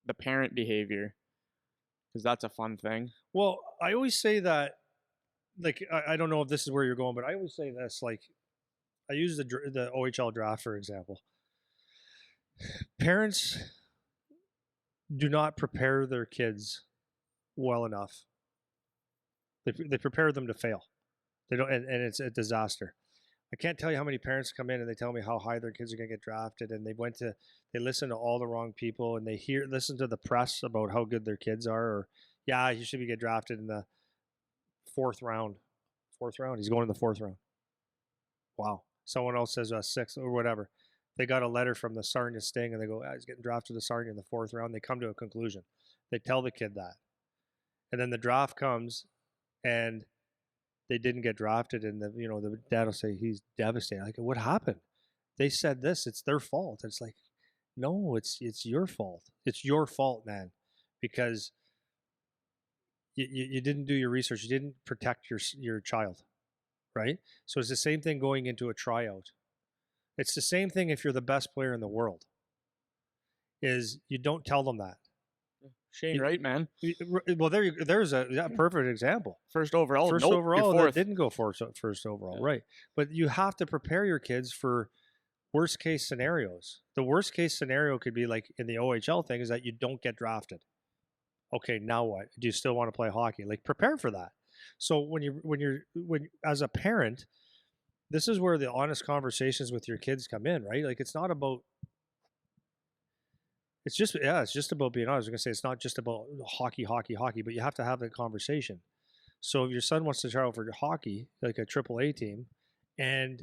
the parent behavior, because that's a fun thing. Well, I always say that, like, I don't know if this is where you're going, but I always say this, like, I use the OHL draft, for example. Parents do not prepare their kids well enough. They prepare them to fail. They don't, and it's a disaster. I can't tell you how many parents come in and they tell me how high their kids are going to get drafted, and they listen to all the wrong people, and they listen to the press about how good their kids are, or yeah, he should get drafted in the fourth round. Fourth round, he's going in the fourth round. Wow. Someone else says sixth or whatever. They got a letter from the Sarnia Sting, and they go, he's getting drafted to Sarnia in the fourth round. They come to a conclusion. They tell the kid that, and then the draft comes, and they didn't get drafted, and the dad will say he's devastated. Like, what happened? They said this. It's their fault. It's like, no, it's your fault. It's your fault, man, because you didn't do your research. You didn't protect your child, right? So it's the same thing going into a tryout. It's the same thing if you're the best player in the world. Is you don't tell them that. Shane Wright, man. Well, there's a perfect example. First overall. First overall, that didn't go first overall, right? But you have to prepare your kids for worst case scenarios. The worst case scenario could be like in the OHL thing is that you don't get drafted. Okay, now what? Do you still want to play hockey? Like, prepare for that. So when as a parent, this is where the honest conversations with your kids come in, right? Like, it's not about. It's just about being honest. I was going to say it's not just about hockey, but you have to have that conversation. So if your son wants to try out for hockey, like a AAA team, and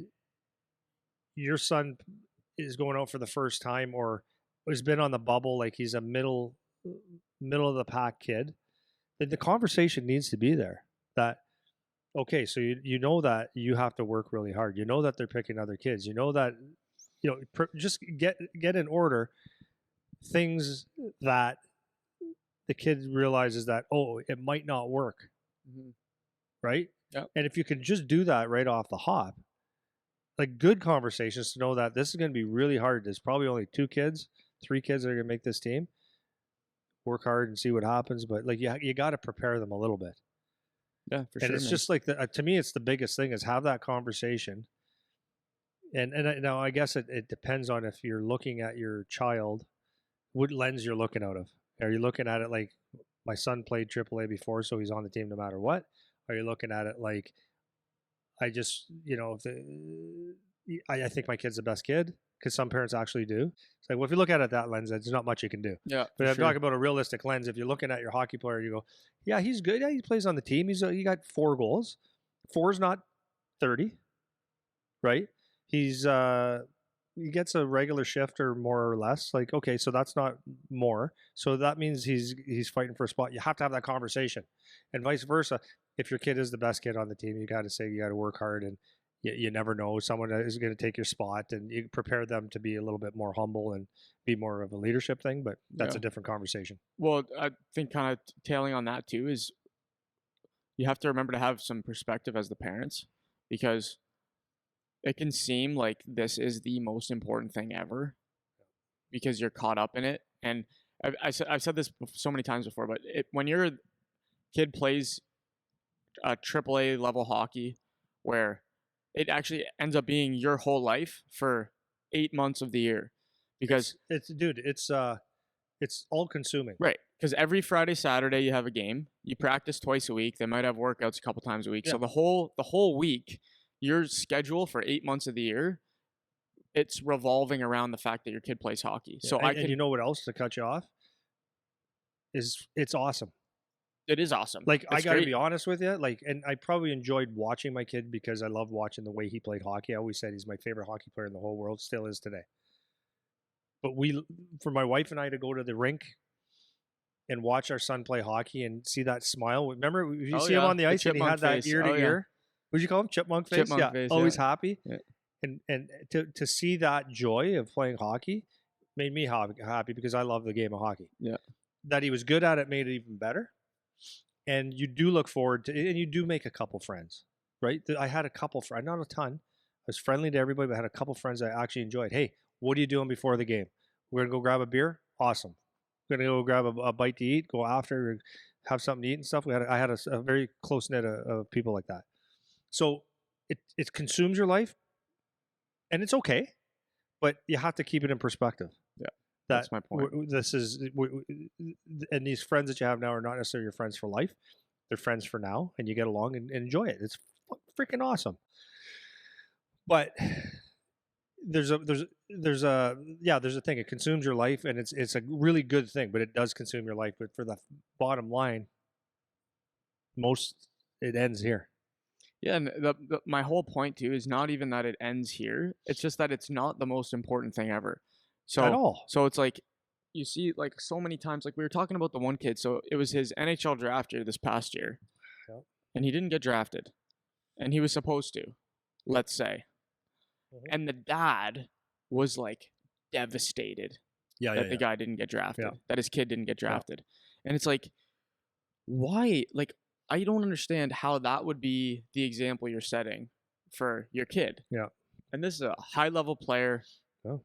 your son is going out for the first time or has been on the bubble, like he's a middle of the pack kid, then the conversation needs to be there. That, okay, so you know that you have to work really hard. You know that they're picking other kids. You know that, just get in order things that the kid realizes that, it might not work. Mm-hmm. Right? Yep. And if you can just do that right off the hop, like good conversations to know that this is going to be really hard. There's probably only 3 kids that are going to make this team. Work hard and see what happens. But like, you got to prepare them a little bit. Yeah, for sure. And it's just like, to me, it's the biggest thing is have that conversation. And now I guess it depends on if you're looking at your child, what lens you're looking out of. Are you looking at it like my son played AAA before, so he's on the team no matter what? Are you looking at it like I just, I think my kid's the best kid? Because some parents actually do. It's like, well, if you look at it that lens, there's not much you can do. Yeah. But I'm talking about a realistic lens. If you're looking at your hockey player, you go, yeah, he's good. Yeah, he plays on the team. He got 4 goals. 4 is not 30, right? He gets a regular shift or more or less. Like, okay, so that's not more. So that means he's fighting for a spot. You have to have that conversation, and vice versa. If your kid is the best kid on the team, you got to say you got to work hard, and you never know, someone is going to take your spot, and you prepare them to be a little bit more humble and be more of a leadership thing. But that's a different conversation. Well, I think kind of tailing on that too is you have to remember to have some perspective as the parents, because it can seem like this is the most important thing ever because you're caught up in it. And I've said this so many times before, but when your kid plays a AAA level hockey where it actually ends up being your whole life for 8 months of the year, because it's all consuming. Right. Because every Friday, Saturday you have a game. You practice twice a week. They might have workouts a couple times a week. Yeah. So the whole week, your schedule for 8 months of the year, it's revolving around the fact that your kid plays hockey. Yeah. So and you know what else to cut you off is it's awesome. It is awesome. Like, I got to be honest with you. Like, and I probably enjoyed watching my kid because I love watching the way he played hockey. I always said he's my favorite hockey player in the whole world. Still is today. But for my wife and I to go to the rink and watch our son play hockey and see that smile. Remember, you see him on the ice and he had that ear to ear. What did you call him? Chipmunk face? Face, always happy. Yeah. And to see that joy of playing hockey made me happy because I love the game of hockey. Yeah. That he was good at it made it even better. And you do look forward to, and you do make a couple friends, right? I had a couple friends, not a ton. I was friendly to everybody, but I had a couple friends I actually enjoyed. Hey, what are you doing before the game? We're going to go grab a beer? Awesome. Gonna go grab a bite to eat, go after, have something to eat and stuff. I had a very close knit of people like that. So it consumes your life, and it's okay, but you have to keep it in perspective. Yeah, That that's my point. this is, and these friends that you have now are not necessarily your friends for life. They're friends for now, and you get along and enjoy it. It's freaking awesome. But there's a thing. It consumes your life, and it's a really good thing, but it does consume your life. But for the bottom line, it ends here. Yeah, and my whole point too is not even that it ends here. It's just that it's not the most important thing ever. At So all. so it's like you see like so many times, like we were talking about the one kid. So it was his NHL draft year this past year, Yep. and he didn't get drafted, and he was supposed to, let's say. Mhm. And the dad was like devastated that the guy didn't get drafted, that his kid didn't get drafted. And it's like, why? Like, I don't understand how that would be the example you're setting for your kid. Yeah. And this is a high level player,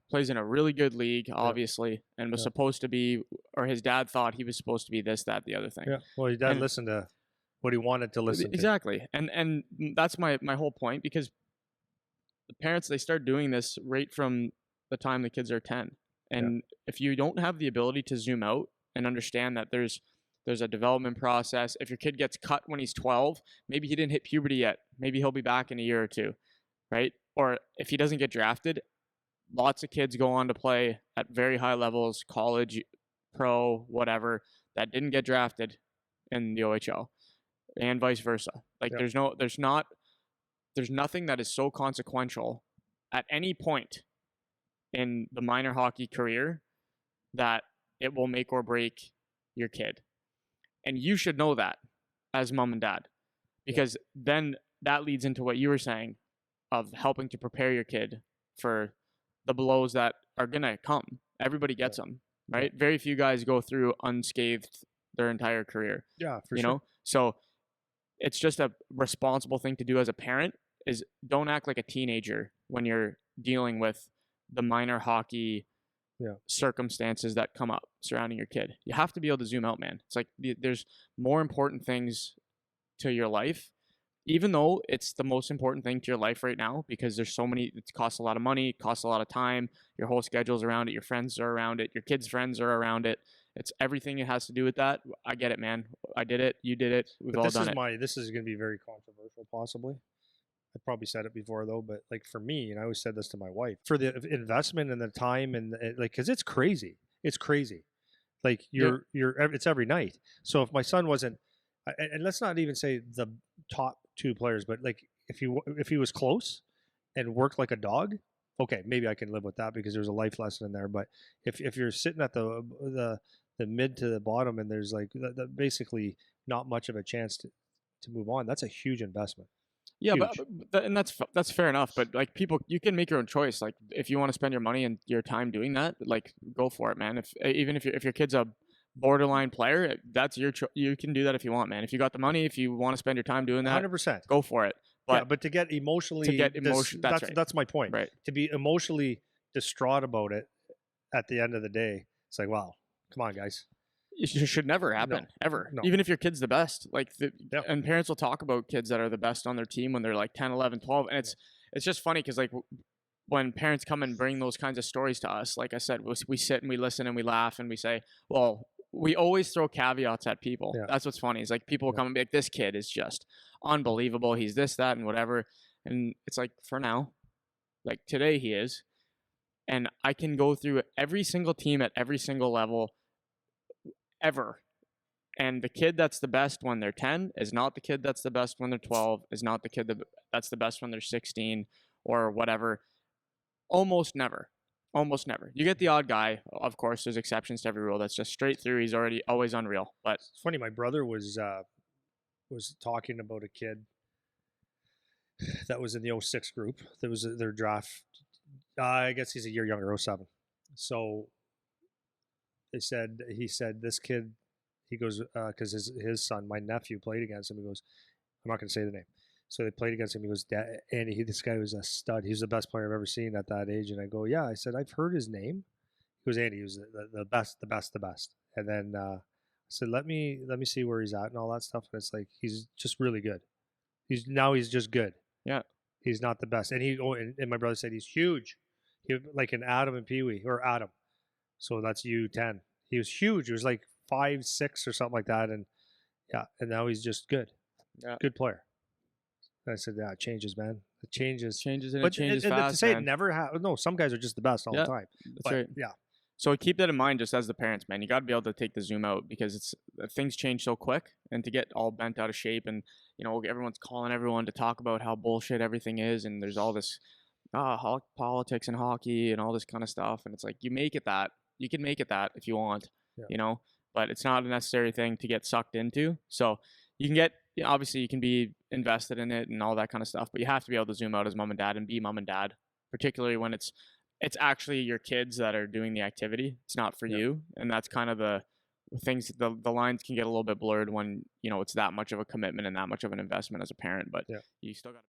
plays in a really good league, obviously, and was supposed to be, or his dad thought he was supposed to be this, that, the other thing. Yeah. Well, his dad listened to what he wanted to listen to. Exactly. And that's my whole point, because the parents, they start doing this right from the time the kids are 10. And if you don't have the ability to zoom out and understand that there's a development process, if your kid gets cut when he's 12, maybe he didn't hit puberty yet. Maybe he'll be back in a year or two, right? Or if he doesn't get drafted, lots of kids go on to play at very high levels, college, pro, whatever, that didn't get drafted in the OHL, and vice versa. Like there's nothing that is so consequential at any point in the minor hockey career that it will make or break your kid. And you should know that as mom and dad, because then that leads into what you were saying of helping to prepare your kid for the blows that are going to come. Everybody gets them, right? Very few guys go through unscathed their entire career. Yeah, for you sure. know? So it's just a responsible thing to do as a parent, is don't act like a teenager when you're dealing with the minor hockey circumstances that come up surrounding your kid. You have to be able to zoom out, man. It's like there's more important things to your life, even though it's the most important thing to your life right now, because there's so many, it costs a lot of money, it costs a lot of time, your whole schedule's around it, your friends are around it, your kids' friends are around it. It's everything it has to do with that. I get it, man. I did it. You did it. We've all done it. This is going to be very controversial, possibly. I probably said it before though, but like for me, and I always said this to my wife, for the investment and the time and like, cause it's crazy. Like it's every night. So if my son wasn't, and let's not even say the top two players, but like if he was close and worked like a dog, okay, maybe I can live with that because there's a life lesson in there. But if you're sitting at the mid to the bottom and there's like basically not much of a chance to move on, that's a huge investment. Yeah, and that's fair enough. But like people, you can make your own choice. Like if you want to spend your money and your time doing that, like go for it, man. If your kid's a borderline player, that's your you can do that if you want, man. If you got the money, if you want to spend your time doing that, 100%, go for it. But but to get emotionally, that's my point. Right. To be emotionally distraught about it at the end of the day, it's like, wow, come on, guys. It should never happen, ever. No. Even if your kid's the best. And parents will talk about kids that are the best on their team when they're like 10, 11, 12. And it's just funny because like when parents come and bring those kinds of stories to us, like I said, we sit and we listen and we laugh and we say, well, we always throw caveats at people. Yeah. That's what's funny. Is like people will come and be like, this kid is just unbelievable. He's this, that, and whatever. And it's like, for now, like today he is. And I can go through every single team at every single level ever. And the kid that's the best when they're 10 is not the kid that's the best when they're 12, is not the kid that's the best when they're 16 or whatever. Almost never. Almost never. You get the odd guy. Of course, there's exceptions to every rule. That's just straight through. He's always unreal. But it's funny. My brother was talking about a kid that was in the 06 group. That was their draft. I guess he's a year younger, 07. So he said this kid, he goes, because his son, my nephew, played against him. He goes, I'm not going to say the name. So they played against him. He goes, Andy, this guy was a stud. He's the best player I've ever seen at that age. And I go, yeah. I said, I've heard his name. He goes, Andy, he was the best. And then I said, let me see where he's at and all that stuff. And it's like he's just really good. He's just good. Yeah. He's not the best. And and my brother said he's huge. Like an Adam and Pee Wee or Adam. So that's U10. He was huge. He was like 5'6" or something like that. And yeah, and now he's just good. Yeah. Good player. And I said, yeah, it changes, man. It changes. Changes and it But changes and to fast, say it man. never no, some guys are just the best all Yeah, the time. that's But right. yeah, So keep that in mind just as the parents, man. You got to be able to take the zoom out because things change so quick, and to get all bent out of shape, and everyone's calling everyone to talk about how bullshit everything is, and there's all this politics and hockey and all this kind of stuff, and it's like you can make it that if you want, yeah, but it's not a necessary thing to get sucked into. So you can get obviously you can be invested in it and all that kind of stuff, but you have to be able to zoom out as mom and dad and be mom and dad, particularly when it's actually your kids that are doing the activity. It's not for yeah. you. And that's kind of the things, the lines can get a little bit blurred when, it's that much of a commitment and that much of an investment as a parent, but Yeah. you still got to